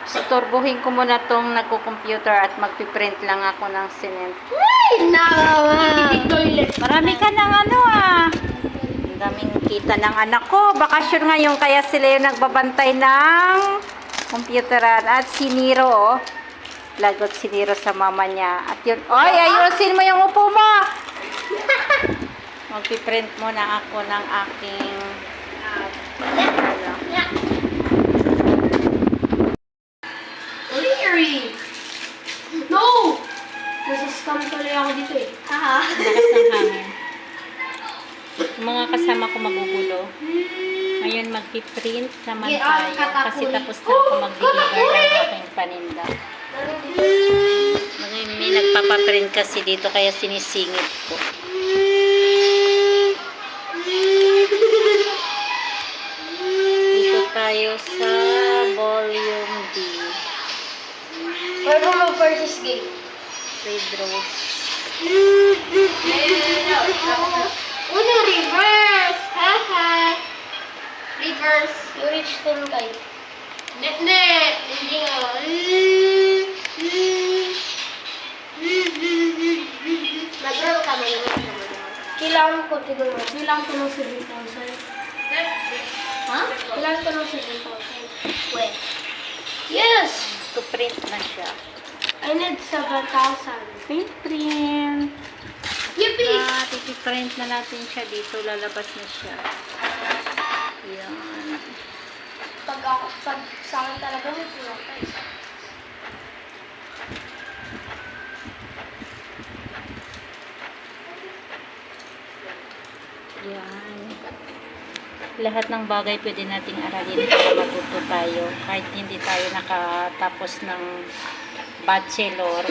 Storbohin ko muna tong nagko-computer at magpiprint lang ako ng cement. Marami ka ng ano ah. Ang daming kita ng anak ko. Bakasyon ngayon kaya sila yung nagbabantay ng computeran. At si Niro oh. Lagot si Niro sa mama niya. At yun, oy, ayusin mo yung upo mo. Magpiprint muna ako ng aking No! Nasa-scam tuloy ako dito eh. Haha. lakas ng hangin. Yung mga kasama ko magugulo. Ngayon magpiprint naman tayo kasi tapos na ako mag-deliver ng aking paninda. May nagpapaprint kasi dito kaya sinisingit ko. Dito tayo sa volume D. Where mo versus game? Red Rose. Uno, reverse! Haha! Reverse. You reach 10 kayo. Net! Hindi nga. Nag-roll ka man naman. Kailangan ko tignan mo. Kailangan ko ng 7,000. Ha? Kailangan ko ng 7,000. Wait. Yes! To print na siya. I need 7,000. Print. Yippee! Ipiprint na natin siya dito. Lalabas na siya. Yan. Pag sa akin talaga may pulata eh. Yan. Lahat ng bagay pwede nating aralin para matuto tayo. Kahit hindi tayo nakatapos ng bachelor,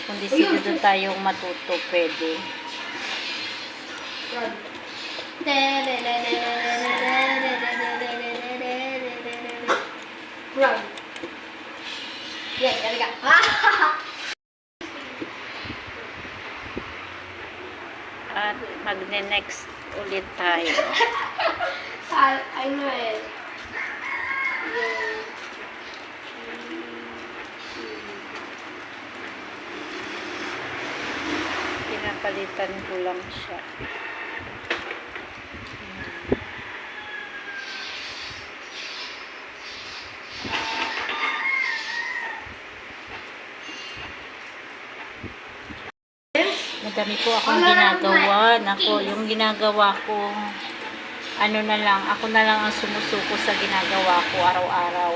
kung desidido tayong matuto, pwede. Run. Yeah, talaga. At magne-next ulit tayo. I know it. Pinapalitan ko lang siya. Madami po akong ginagawa. Yung ginagawa ko, ano na lang, ako na lang ang sumusuko sa ginagawa ko araw-araw.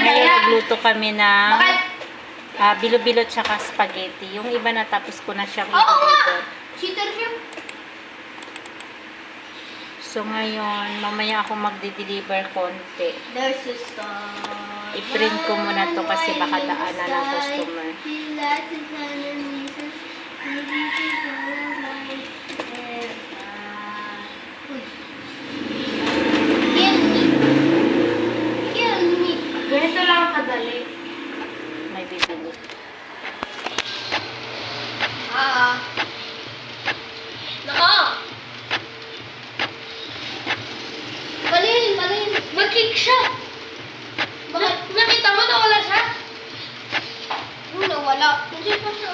Ngayon nagluto kami ng bilo-bilo tsaka spaghetti. Yung iba natapos ko na siyang i-deliver. Cheater siya. So ngayon, mamaya ako magde-deliver konti. There's a star. I-print ko muna to kasi baka daanan ng customer. Kill me. Ganito lang kadali. May bibili. Naka. Balin. Mag-kick siya. Bakit? Nakita mo nawala siya? Nawala. Hindi pa siya.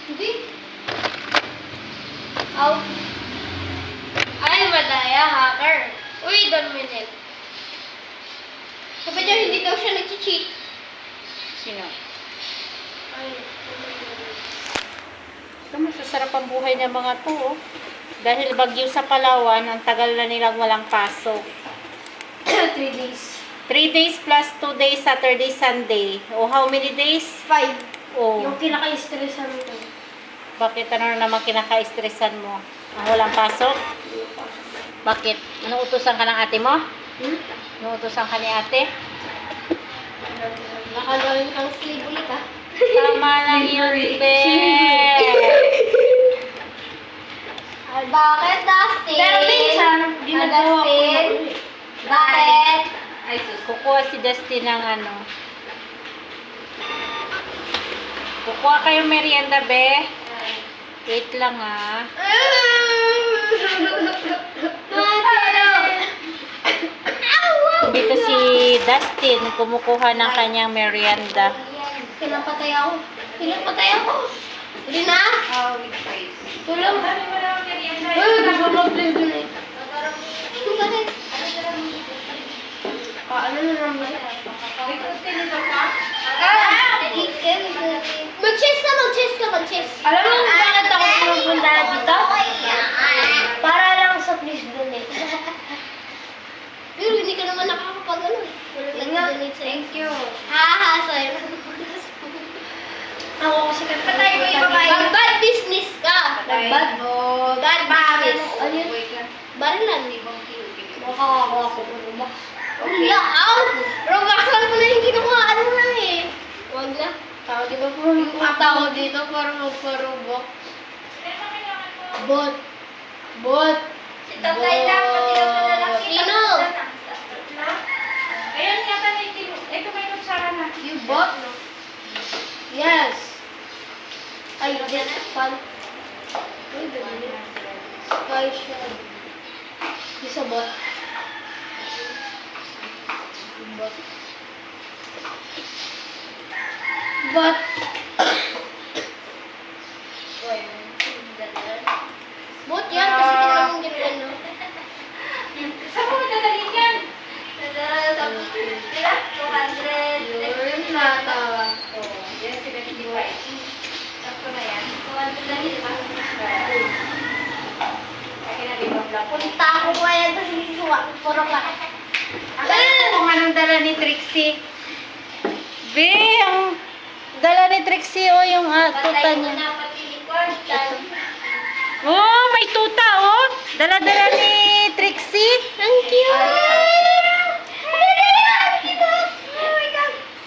Hindi. Aw. Ay, madaya, hacker. Uy, don't minute. Sabi niya, hindi daw siya nag-cheat. Sino? Ay. Ito, masasarap ang buhay ng mga to, oh. Dahil bagyo sa Palawan, ang tagal na nilang walang pasok. 3 days. 3 days plus 2 days, Saturday, Sunday. O, how many days? 5. O, Yung kinaka-stressan mo. bakit ano na naman kinaka-stressan mo? Ang walang pasok? Bakit? Inuutosan ka ng ate mo? Inuutosan ka ni ate? Nakagawin kang slave ulit, ha? Tama lang yun, be. Bakit, Dustin? Pero minsan, ginagawa ko na ulit. Bakit? Ay, sus. Kukuha si Dustin ng ano. Kukuha kayong merienda, be. Wait lang, ha. Mati! Dustin, kumukuha ng kanyang merienda. Pinapatay ako. Pinapatay ako. Hindi na? Tulong. Uy, gusto mo please dun eh. Ano na naman? Mag-chess ka, mag-chess ka, mag-chess. Alam mo kung bakit ako pumunta dito? Para lang sa please dun eh. Pero hindi ka naman nakakapag-ano eh. Thank you. Haha, sa'yo. Ako kasi patay mo yung babae. Mag-bad business ka. Mag-bad business. Ano yun? Barilan. Makakakuha ko ng Robux. Wala, Robux lang ko na yung kinukuha. Ano lang eh. Wag na. Tao, di ba pumunta ako dito para magpa-Robux? Bot. Si tatay lang, pati lang na lalaki. Sino? Ayan, yata na yung ito may kutsara na. You bought? Yes. Ay, this fun. Uy, dali. Sky shell. Isa bot. Bot. Bot yan, kasi tingnan mong ginagano. Saan mo madadalhin yan? Ilan? 200. Yun, natawa. Yan, 75. Sakto na yan. 200 lang, di ba? Kaya na, di ba, vlog? Punta ako kaya kasi suwa. Puro ka. Kung anong dala ni Trixie. Be, ang dala ni Trixie, oh, yung tuta niya. Oh, may tuta, oh. Dala-dala ni Trixie. Thank you.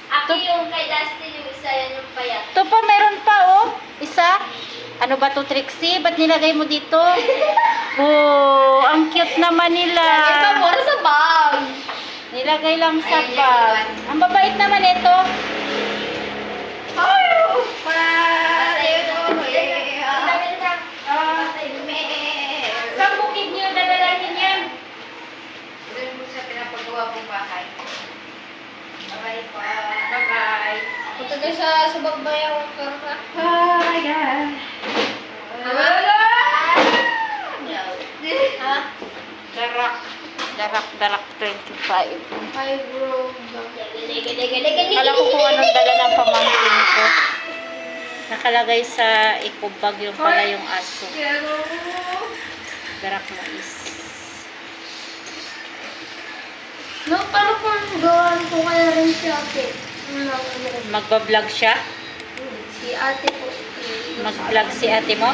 Ako yung kay Dustin, yung isa yan yung payat. Ito pa, meron pa, oh. Isa. Ano ba to, Trixie? Ba't nilagay mo dito? Oh, ang cute naman nila. Ito, puro sa bag. Nilagay lang sa bag. Ang babait naman ito. Saan bukid niyo dadalahin yan? Doon mo sa pinapagawa kong bahay. Bye-bye pa. Bye-bye. Punta tayo sa bagbayang puro ka. Bye, guys. Ha? Darak 25. Hi, bro. Kala ko kung anong dala ng pamangkin ko. Nakalagay sa ikubag yung pala yung aso. Darak mo is. No, paano kung gawin ko kaya rin si ate? Magbablog siya? Si ate po. Mag-vlog si ate mo?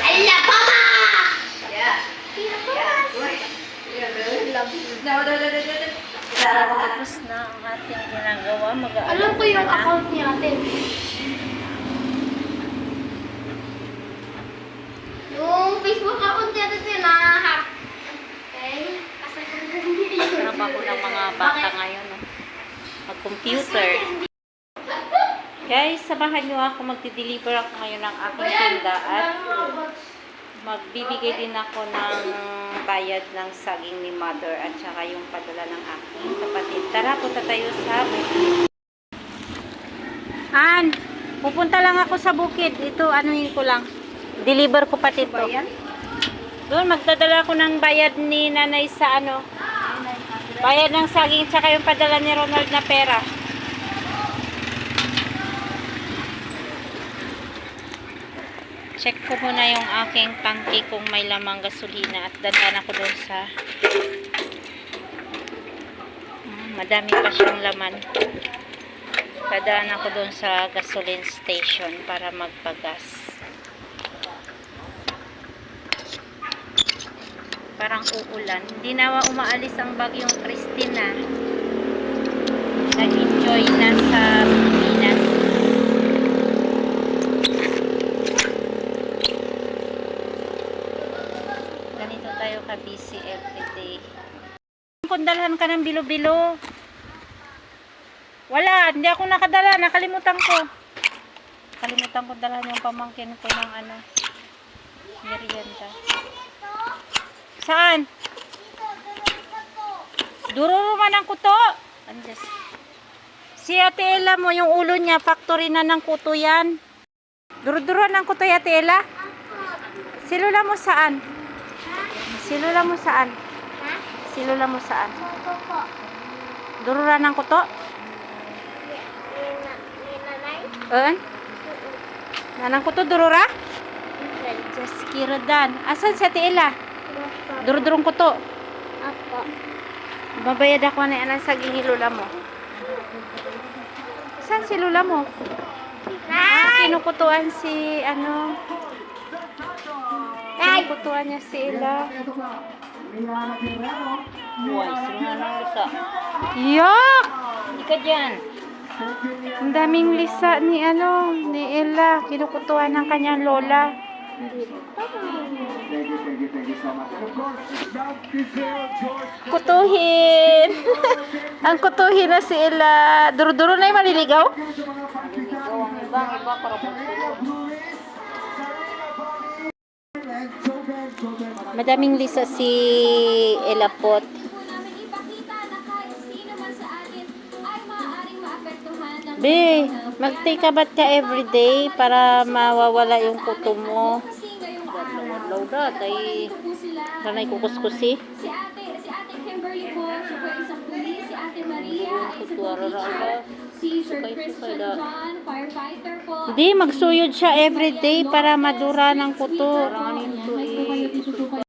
Ala, pama! Yeah. Tapos na ang ating ginagawa. Alam ko yung account ni ate. Yung Facebook account ni ate na-hack. Okay? Trabaho ng mga bata ngayon. No? Mag-computer. Guys, samahan nyo ako. Magdi-deliver ako ngayon ng aking tinda at magbibigay din ako ng bayad ng saging ni mother at saka yung padala ng aking kapatid. Tara, punta tayo sa bukid. Pupunta lang ako sa bukid. Ito, anuhin ko lang. Deliver ko pati ito. Doon, magdadala ko ng bayad ni nanay sa ano. Bayad ng saging tsaka yung padala ni Ronald na pera. Check ko muna yung aking tangke kung may lamang gasolina at dadaan ako doon sa madami pa siyang laman. Dadaan ako doon sa gasoline station para magpagas. Parang uulan. Hindi na umaalis ang bagyong Christina. Nag-enjoy na sa Pilipinas. Ganito tayo ka-busy everyday. Kung dalhan ka ng bilo-bilo. Wala, hindi ako nakadala. Nakalimutan ko. Nakalimutan ko dalhan yung pamangkin ko ng ano, merienda. Saan? Dururo man ang kuto. Andas. Si Ate Ella mo, yung ulo niya, factory na ng kuto yan. Duro-duro ng kuto, Ate Ella. Si Lola mo saan? Si Lola mo saan? Si Lola mo saan? Durura ng kuto? Un? Nanang kuto, durura? Just kirodan. Asan si Ate Ella? Duro-durong kuto. Ako. Babayad ako na yan sa saging ni Lola mo. Saan si Lola mo? Kinukutuan si ano? Kinukutuan niya si Ella. Buhay, sinanang isa. Yak! Hindi ka dyan. Ang daming lisa ni ano, ni Ella. Kinukutuan ng kanyang lola. Kutuhin! Ang kutuhin na si Ella. Duro-duro na yung maliligaw? Ikaw ang iba karapot sila. Madaming lisa si Ella Pot. namin ipakita na kahit sino man sa atin ay maaaring maapektuhan ng Be, mag-take a bath ka everyday para mawawala yung kuto mo. kasi ngayong araw. Laudat ay Ito po sila. Sanay kukuskusi. Si ate Kimberly po, siya po ay isang pulis. Si ate Maria ay isa po teacher. Si Sir Christian John, firefighter po. Hindi, magsuyod siya everyday para madura ng kuto.